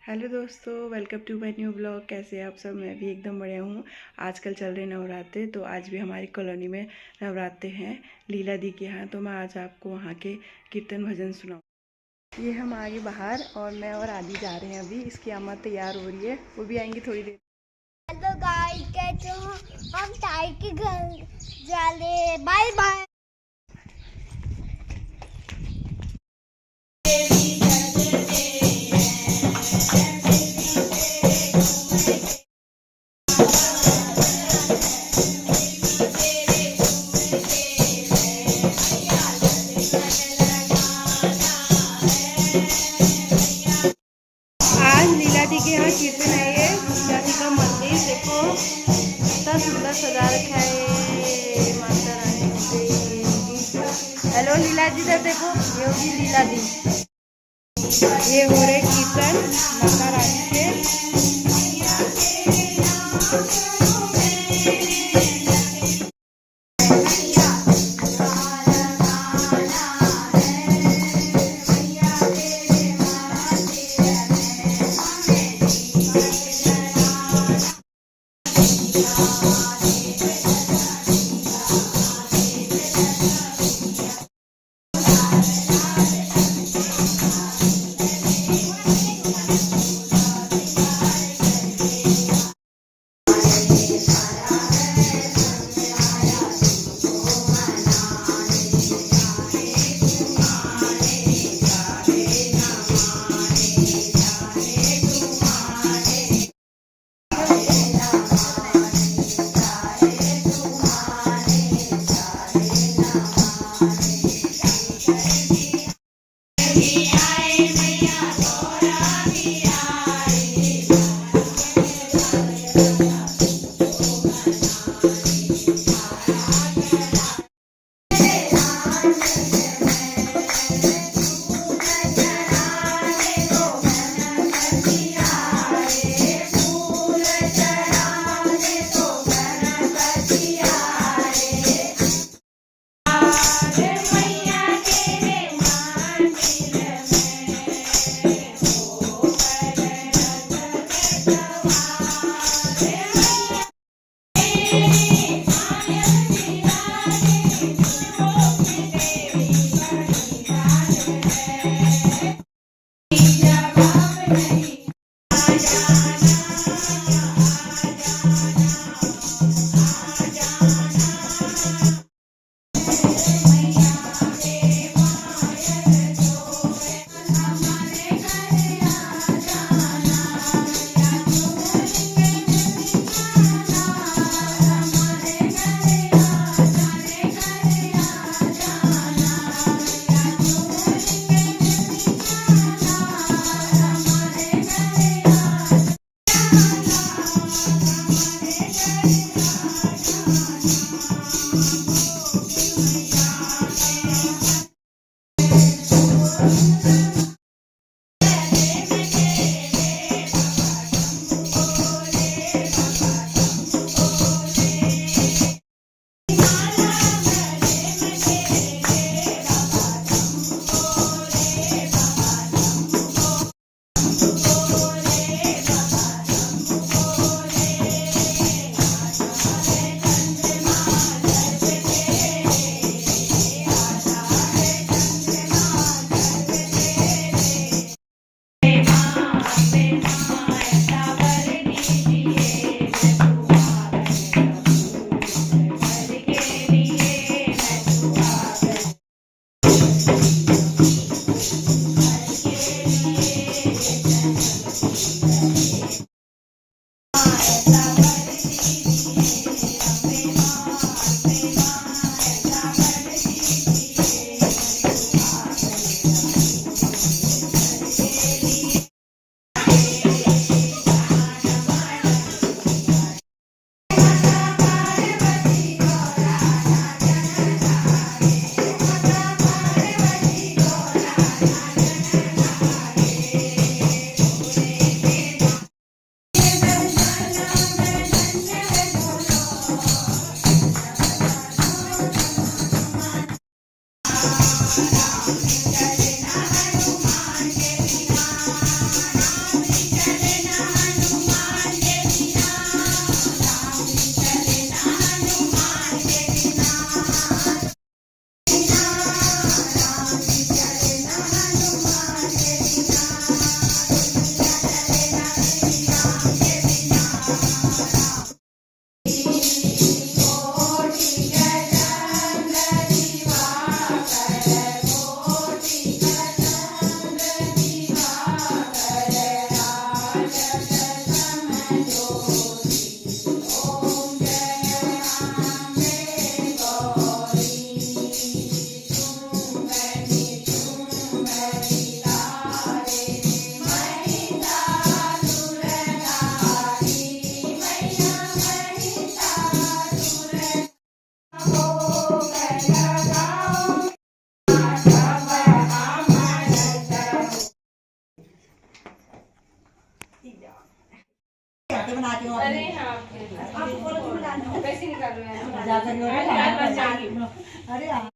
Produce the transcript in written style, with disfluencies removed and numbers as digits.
Hello दोस्तों, welcome to my new blog. कैसे हैं आप सब? मैं भी एकदम बढ़िया हूँ। आजकल चल रहे नवरात्रे, तो आज भी हमारी कॉलोनी में नवरात्रे हैं लीला दी के यहाँ। तो मैं आज आपको वहाँ के कीर्तन भजन सुनाऊँ। ये हम आगे बाहर और मैं और आदि जा रहे हैं। अभी इसकी अम्मा तैयार हो रही है, वो भी आएंगी थोड़ी देर। हेलो गाइस, कैसे हो? हम ताई के घर जा रहे। Bye bye. आज लीला दी के यहाँ कीर्तन है। ये लीला दी का मंदिर देखो, कितना सुंदर सजा रखा है। माता रानी की। हेलो लीला जी, इधर देखो, ये होगी लीला दी। ये हो रहे कीर्तन माता रानी के। आए मैया थोड़ा भी बनाती हूँ। अरे हाँ आप बोलो तुम बनाना। कैसे निकालूं यार? जा कर अरे